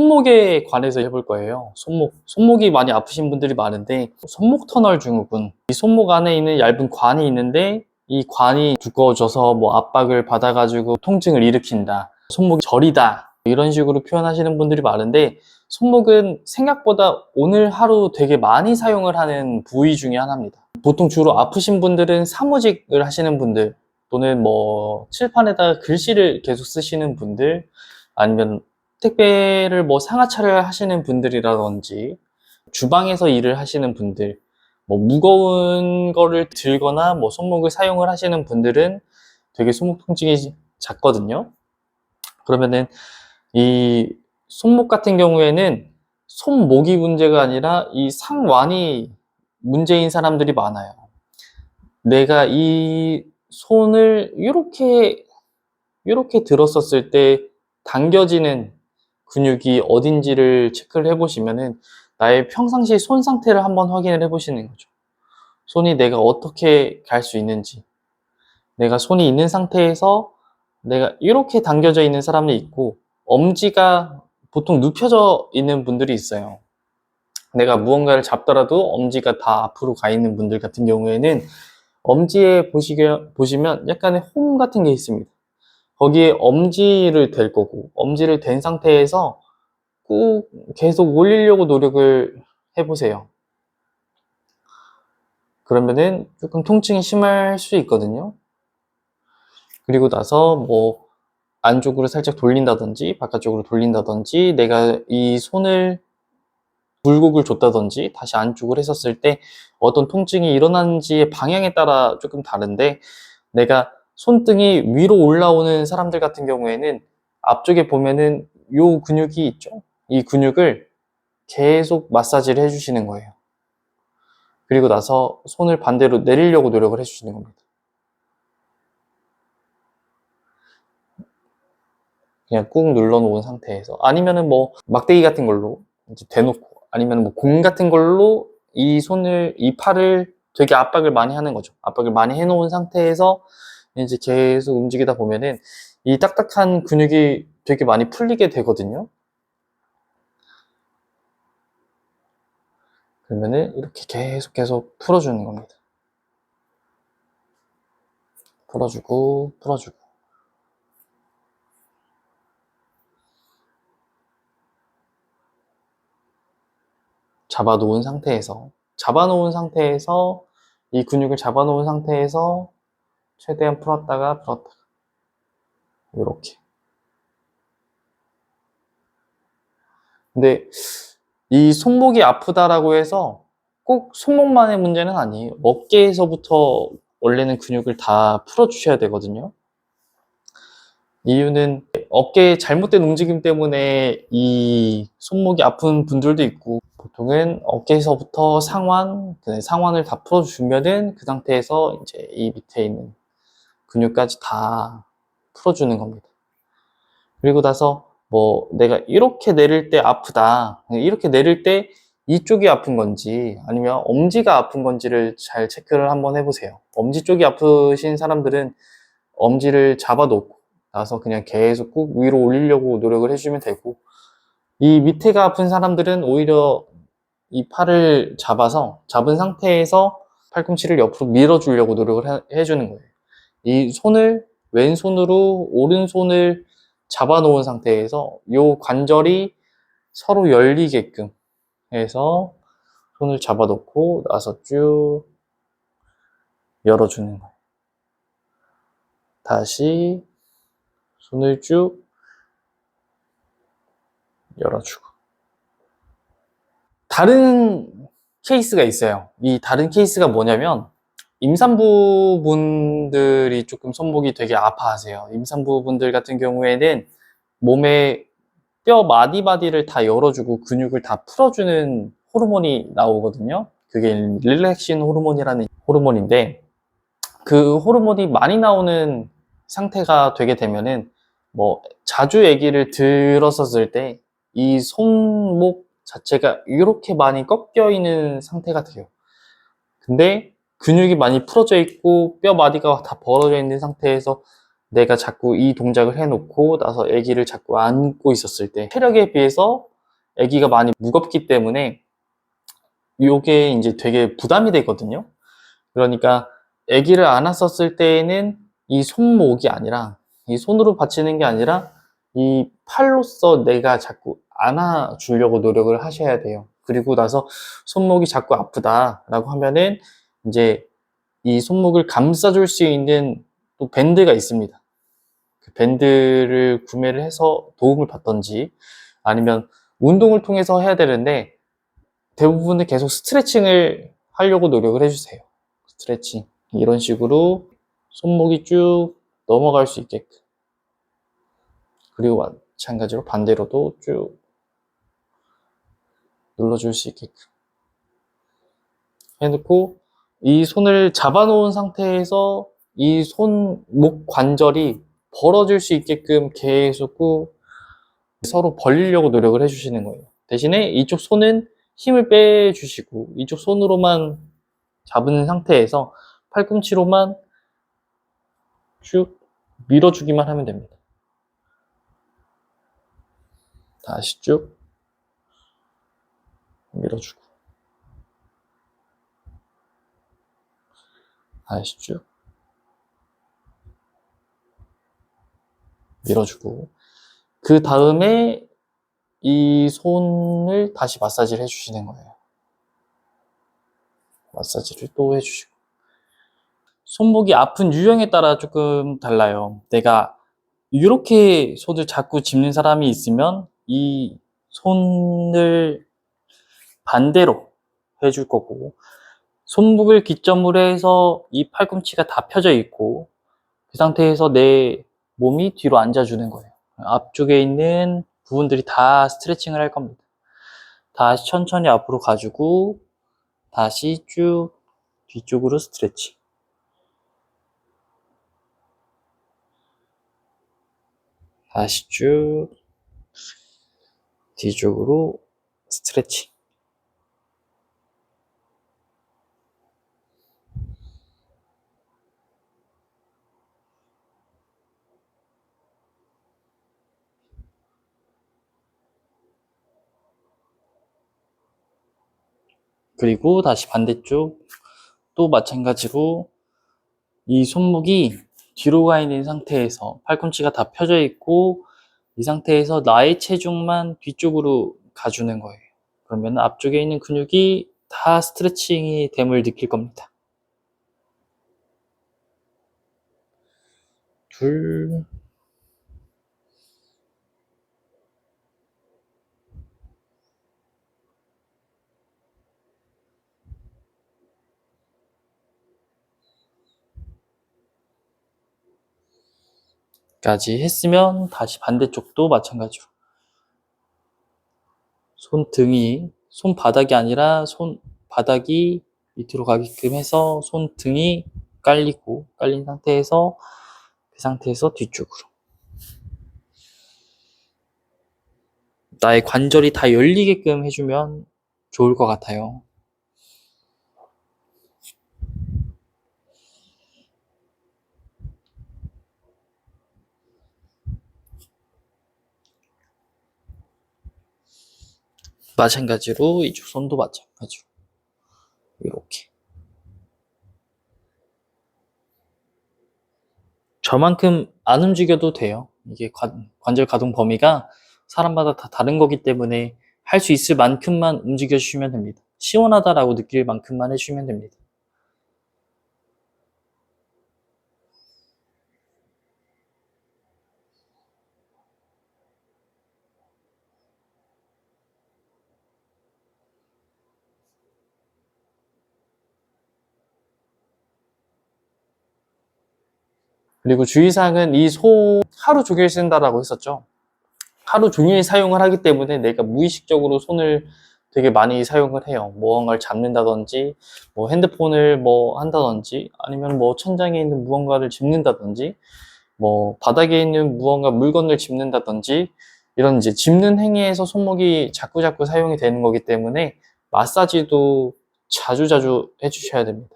손목에 관해서 해볼 거예요. 손목이 많이 아프신 분들이 많은데, 손목 터널 증후군. 이 손목 안에 있는 얇은 관이 있는데, 이 관이 두꺼워져서 뭐 압박을 받아가지고 통증을 일으킨다. 손목이 저리다. 이런 식으로 표현하시는 분들이 많은데, 손목은 생각보다 오늘 하루 되게 많이 사용을 하는 부위 중에 하나입니다. 보통 주로 아프신 분들은 사무직을 하시는 분들, 또는 뭐 칠판에다가 글씨를 계속 쓰시는 분들, 아니면 택배를 뭐 상하차를 하시는 분들이라든지 주방에서 일을 하시는 분들, 뭐 무거운 거를 들거나 뭐 손목을 사용을 하시는 분들은 되게 손목 통증이 잦거든요. 그러면은 이 손목 같은 경우에는 손목이 문제가 아니라 이 상완이 문제인 사람들이 많아요. 내가 이 손을 이렇게 들었었을 때 당겨지는 근육이 어딘지를 체크를 해보시면은 나의 평상시 손 상태를 한번 확인을 해보시는 거죠. 손이 내가 어떻게 갈 수 있는지, 내가 손이 있는 상태에서 내가 이렇게 당겨져 있는 사람이 있고, 엄지가 보통 눕혀져 있는 분들이 있어요. 내가 무언가를 잡더라도 엄지가 다 앞으로 가 있는 분들 같은 경우에는 엄지에 보시면 약간의 홈 같은 게 있습니다. 거기에 엄지를 댈 거고, 엄지를 댄 상태에서 꾹 계속 올리려고 노력을 해보세요. 그러면은 조금 통증이 심할 수 있거든요. 그리고 나서 뭐 안쪽으로 살짝 돌린다든지 바깥쪽으로 돌린다든지, 내가 이 손을 굴곡을 줬다든지 다시 안쪽으로 했었을 때 어떤 통증이 일어나는지의 방향에 따라 조금 다른데, 내가 손등이 위로 올라오는 사람들 같은 경우에는 앞쪽에 보면은 요 근육이 있죠. 이 근육을 계속 마사지를 해주시는 거예요. 그리고 나서 손을 반대로 내리려고 노력을 해주시는 겁니다. 그냥 꾹 눌러놓은 상태에서, 아니면은 뭐 막대기 같은 걸로 이제 대놓고, 아니면 뭐 공 같은 걸로 이 팔을 되게 압박을 많이 하는 거죠. 압박을 많이 해놓은 상태에서 이제 계속 움직이다 보면은 이 딱딱한 근육이 되게 많이 풀리게 되거든요. 그러면은 이렇게 계속 풀어주는 겁니다. 풀어주고 잡아놓은 상태에서 이 근육을 잡아놓은 상태에서 최대한 풀었다가 이렇게. 근데 이 손목이 아프다라고 해서 꼭 손목만의 문제는 아니에요. 어깨에서부터 원래는 근육을 다 풀어주셔야 되거든요. 이유는 어깨의 잘못된 움직임 때문에 이 손목이 아픈 분들도 있고, 보통은 어깨에서부터 상완을 다 풀어주면은 그 상태에서 이제 이 밑에 있는 근육까지 다 풀어주는 겁니다. 그리고 나서 뭐 내가 이렇게 내릴 때 아프다, 이렇게 내릴 때 이쪽이 아픈 건지 아니면 엄지가 아픈 건지를 잘 체크를 한번 해보세요. 엄지 쪽이 아프신 사람들은 엄지를 잡아놓고 나서 그냥 계속 꾹 위로 올리려고 노력을 해주면 되고, 이 밑에가 아픈 사람들은 오히려 이 팔을 잡은 상태에서 팔꿈치를 옆으로 밀어주려고 노력을 해주는 거예요. 이 손을 왼손으로 오른손을 잡아놓은 상태에서 이 관절이 서로 열리게끔 해서 손을 잡아놓고 나서 쭉 열어주는 거예요. 다시 손을 쭉 열어주고. 다른 케이스가 있어요. 이 다른 케이스가 뭐냐면, 임산부 분들이 조금 손목이 되게 아파하세요. 임산부 분들 같은 경우에는 몸에 뼈 마디마디를 다 열어주고 근육을 다 풀어주는 호르몬이 나오거든요. 그게 릴렉신 호르몬이라는 호르몬인데, 그 호르몬이 많이 나오는 상태가 되게 되면은 뭐 자주 아기를 들었었을 때 이 손목 자체가 이렇게 많이 꺾여 있는 상태가 돼요. 근데 근육이 많이 풀어져 있고 뼈 마디가 다 벌어져 있는 상태에서 내가 자꾸 이 동작을 해놓고 나서 아기를 자꾸 안고 있었을 때 체력에 비해서 아기가 많이 무겁기 때문에 요게 이제 되게 부담이 되거든요. 그러니까 아기를 안았었을 때에는 이 손목이 아니라, 이 손으로 받치는 게 아니라 이 팔로써 내가 자꾸 안아주려고 노력을 하셔야 돼요. 그리고 나서 손목이 자꾸 아프다라고 하면은 이제 이 손목을 감싸줄 수 있는 또 밴드가 있습니다. 그 밴드를 구매를 해서 도움을 받던지, 아니면 운동을 통해서 해야 되는데 대부분은 계속 스트레칭을 하려고 노력을 해주세요. 스트레칭. 이런 식으로 손목이 쭉 넘어갈 수 있게끔. 그리고 마찬가지로 반대로도 쭉 눌러줄 수 있게끔 해놓고, 이 손을 잡아놓은 상태에서 이 손목 관절이 벌어질 수 있게끔 계속 꾹 서로 벌리려고 노력을 해주시는 거예요. 대신에 이쪽 손은 힘을 빼주시고 이쪽 손으로만 잡은 상태에서 팔꿈치로만 쭉 밀어주기만 하면 됩니다. 다시 쭉 밀어주고, 다시 쭉 밀어주고, 그 다음에 이 손을 다시 마사지를 해주시는 거예요. 마사지를 또 해주시고. 손목이 아픈 유형에 따라 조금 달라요. 내가 이렇게 손을 자꾸 짚는 사람이 있으면 이 손을 반대로 해줄 거고, 손목을 기점으로 해서 이 팔꿈치가 다 펴져 있고 그 상태에서 내 몸이 뒤로 앉아주는 거예요. 앞쪽에 있는 부분들이 다 스트레칭을 할 겁니다. 다시 천천히 앞으로 가지고 다시 쭉 뒤쪽으로 스트레칭. 다시 쭉 뒤쪽으로 스트레칭. 그리고 다시 반대쪽 또 마찬가지로 이 손목이 뒤로 가 있는 상태에서 팔꿈치가 다 펴져 있고 이 상태에서 나의 체중만 뒤쪽으로 가주는 거예요. 그러면 앞쪽에 있는 근육이 다 스트레칭이 됨을 느낄 겁니다. 둘, 까지 했으면 다시 반대쪽도 마찬가지로 손등이, 손바닥이 아니라 손바닥이 밑으로 가게끔 해서 손등이 깔리고, 깔린 상태에서 그 상태에서 뒤쪽으로 나의 관절이 다 열리게끔 해주면 좋을 것 같아요. 마찬가지로 이쪽 손도 마찬가지로 이렇게 저만큼 안 움직여도 돼요. 이게 관절 가동 범위가 사람마다 다 다른 거기 때문에 할 수 있을 만큼만 움직여 주시면 됩니다. 시원하다라고 느낄 만큼만 해주시면 됩니다. 그리고 주의사항은 이 손 하루 종일 쓴다라고 했었죠. 하루 종일 사용을 하기 때문에 내가 무의식적으로 손을 되게 많이 사용을 해요. 무언가를 잡는다든지, 뭐 핸드폰을 뭐 한다든지, 아니면 뭐 천장에 있는 무언가를 짚는다든지, 뭐 바닥에 있는 무언가 물건을 짚는다든지, 이런 이제 짚는 행위에서 손목이 자꾸자꾸 사용이 되는 거기 때문에 마사지도 자주자주 해주셔야 됩니다.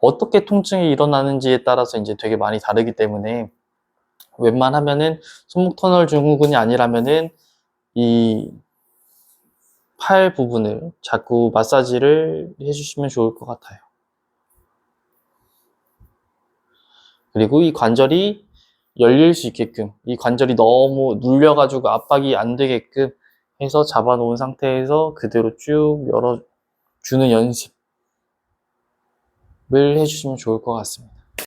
어떻게 통증이 일어나는지에 따라서 이제 되게 많이 다르기 때문에 웬만하면은 손목 터널 증후군이 아니라면은 이 팔 부분을 자꾸 마사지를 해주시면 좋을 것 같아요. 그리고 이 관절이 열릴 수 있게끔, 이 관절이 너무 눌려가지고 압박이 안 되게끔 해서 잡아놓은 상태에서 그대로 쭉 열어주는 연습을 해주시면 좋을 것 같습니다.